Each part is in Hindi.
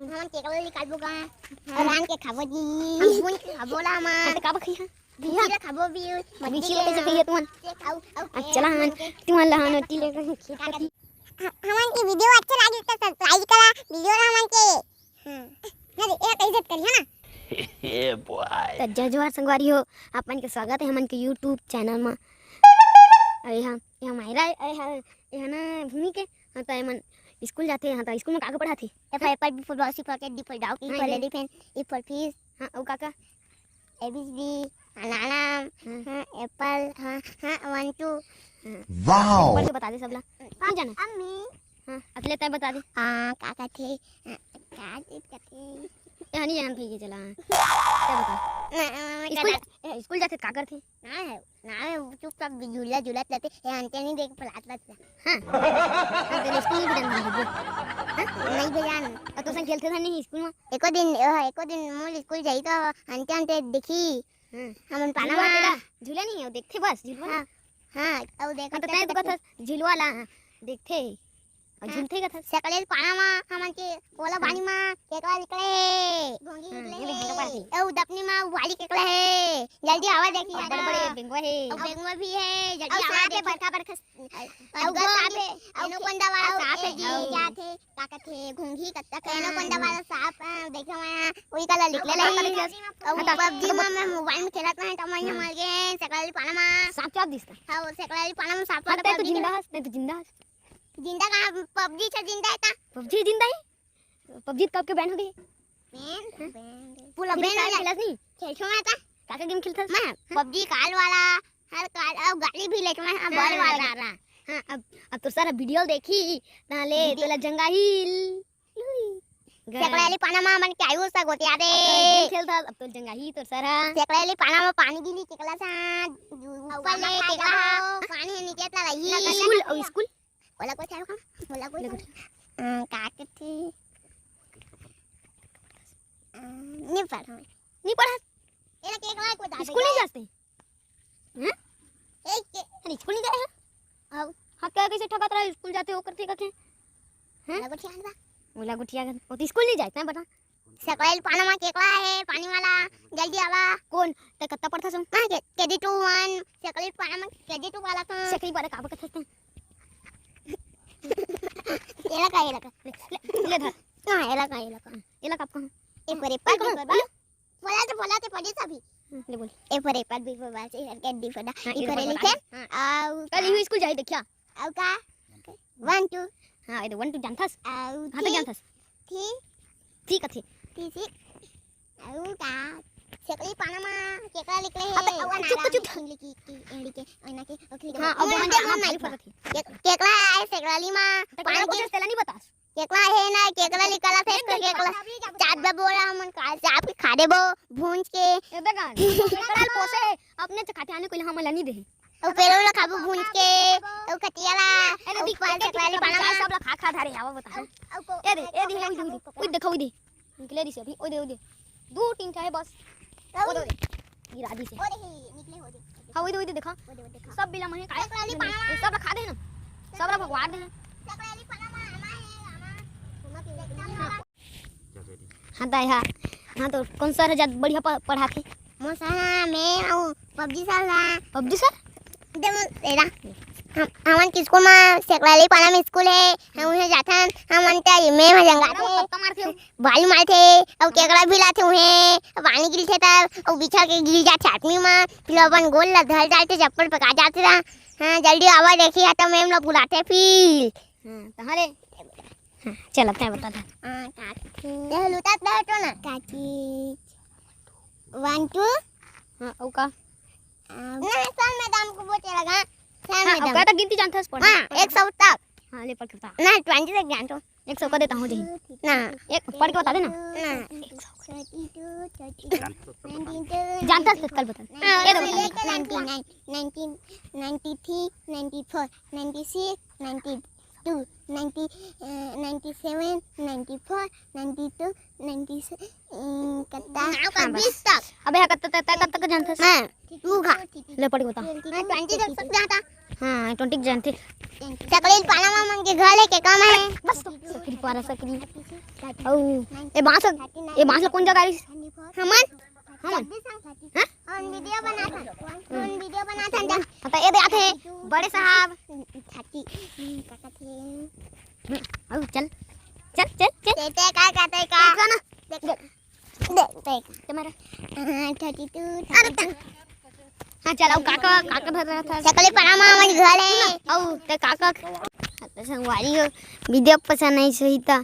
हमन केकला निकाल बोगा रान के खाबो जी हम बुन के खाबोला हम ते का बखिया बिया खाबो भी मच्छी कैसे कहिए तुमन चला हन तुमन लहन टी ले हमन की वीडियो अच्छा लगी तो सब्सक्राइब करा वीडियो हमन के हां एक इज्जत करी है ना ए बॉय त जय जोहार संगवारी हो आपन के स्वागत है हमन के YouTube चैनल में अरे हां ये मायरा ये ना भूमि के हां त मन स्कूल जाते हां त स्कूल में काका पढ़ाथे F B for ball C for cat D for dog E for elephant E for fish हां ओ काका एबीसीडी अनाना हां एप्पल हां 1 2 वाओ पढ़ के बता दे सबला कौन जाना अम्मी हां अगले तय बता दे काका थे का थे ये नहीं जानते ये चला क्या बता स्कूल जाते का करथे ना चुपचाप झूला झूलत रहते ये अंते नहीं देख पलात हां तेरे स्कूल भी जाना नहीं भेजान तो संग खेलते था नहीं स्कूल में एको दिन मोल स्कूल जाई तो अंते अंते देखी हमन पाना तेरा झूला नहीं है देखते बस झूला हां अब देखो तो तय तो कथा झूलवा ला देखते और झूलते कथा सकले पाना मा हमन के ओला पानी मा केकड़ा निकले घोंगी निकले औ दपनी मा वाली केकड़ा है जल्दी आवाज देखी बड़े बड़े बेंगवा है और बेंगवा भी है जल्दी आवाज दे बरखा औ साप है एनो कंदा वाला साप है जी क्या थे काका थे घोंगी कत्ता एनो कंदा वाला साप देखो मैं वही कला निकले रही और पबजी मा मैं मोबाइल में खेलत ना तो मैं मर गए सकले पाना मा सांप क्या दिसता हां सकले पाना में साप पता है तो जिंदा है नहीं तो जिंदा जिंदा कहां पबजी से जिंदा है ता पबजी जिंदा है पबजी कब के बैन हो गई बैन पूरा बैन खेला नहीं खेल छोड़ा था काका गेम खेलता मैं पबजी काल वाला हर काल अब गाड़ी भी लेके मैं बॉल वाला रहा हां अब तो सारा वीडियो देखी नाले तोला जंगाहिल सेकड़ाली पाना में मन के आयु सा गोतिया दे खेलता अब तो जंगाही तो सारा सेकड़ाली पाना में पानी गिली केकला सा ऊपर ले केकला पानी नीचे तला ही स्कूल बोला को चारो बोला को काके थे नहीं पढ़ा एला केकला को दादा स्कूल नहीं जाते हैं एक अरे स्कूल नहीं जाए अब हां क्या कैसे ठकात रहा स्कूल जाते हो करते कथे हैं लगो ठीक है बोला गुटिया का वो तो स्कूल नहीं जाता है बता सकल पाना में केकला है पानी वाला जल्दी आवा कौन ते कत्ता पढ़ता सम केडी 2 1 सकल पाना में केडी 2 वाला का सकली बारे का कथते एला का ले धर हां एला का कहां ए पर बोला तो पड़ी सभी ले बोल ए पर भी बाबा से के डी फड़ा ई पर लिखे आउ कल ही स्कूल जाई देखिया आउ का 1 2 हां ए 1 2 जानथस आउ हां तो जानथस ठीक है ठीक आउ का सकली पानामा केकड़ा निकले अबे चुप लिखी इंडी के ओना के ओखली हां अब हम नहीं पता थी केकड़ा है सकली मा पानी को तेला नहीं बता केकड़ा है ना केकड़ा निकला थे केकड़ा चाट बे बोला हमन का चाप के खा देबो भूंज के ए बेगा केकड़ा पोसे अपने खाते आने को हम ला नहीं दे ओ पेरो ला खाबो भूंज के ओ खटियाला ए दिख सकली पाना सब ला खा धरे आवा बता ए दे ओई देखो ओई दे निकले दी से अभी ओई दे 2 3 चाहे बस ओ दे गिरा दी से ओ दे निकले हो दे हां ओई दे देखा सब बिला महे काय सब ला खा दे ना सब ला भगवा दे सकली पानामा आमा है हाँ दाई हाँ तो कौन सा रजा बढ़िया पढ़ाते मोसाना मैं आऊ पबजी सर देखो तेरा हमन के स्कूल में सकलाली पाना में स्कूल है हम उहे जाथन हमन त में जंगाते बालू मारथे और केकड़ा भी लाथे उहे पानी गिरथे त और बिछा के गिर जाथे आदमी में फिर अपन गोल ला धर जाते चप्पल पका जाते रा हां जल्दी आवा देखिए त मैम लोग बुलाते फिर हां तहारे हां चल अब बता था हां काकी ये लुटा तो ना काकी 1 2 हां ओ का ना सर मैडम को बोलते लगा सर मैडम मैडम का तक गिनती जानता है हां 100 तक हां ले पढ़ के बता ना 20 तक जानतो 100 का देता हूं जी ना एक पढ़ के बता दे ना ना 32 जानता है कल बता ये दो 99 19 93 94 96 92 90 97 94 92 96 कत्ता 20 तक अबे कब तक जानता है हां तू खा ले पढ़ के बता 20 तक सब जाता हां 20 जानते सकलीन पाना मन के घर लेके कम है बस सकरी पारा सकरी औ ए बांस ला कौन जगह रही हमन हाँ? वीडियो बना था तो ये दे आथे बड़े साहब छाती काका थे औ चल चल चल चल देते का कहते का देखो ना देखते तुम्हारा 32 हाँ चल औ काका काका धर रहा था सकले परामा हमारे घर है औ ते काका तो संगवारी हो वीडियो पसंद नहीं सही तो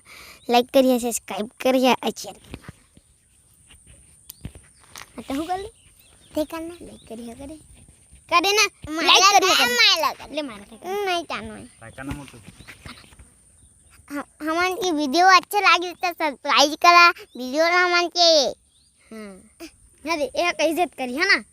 लाइक करिए सब्सक्राइब करिए और शेयर तो हो गल देखना लाइक करिए करे ना लाइक करिए ले मारा नहीं जानो काय का नाम होतं हमारे की वीडियो अच्छा लगी तो सब्सक्राइब करा वीडियो हमारे के हाँ ना दे ये कैसे करिए ना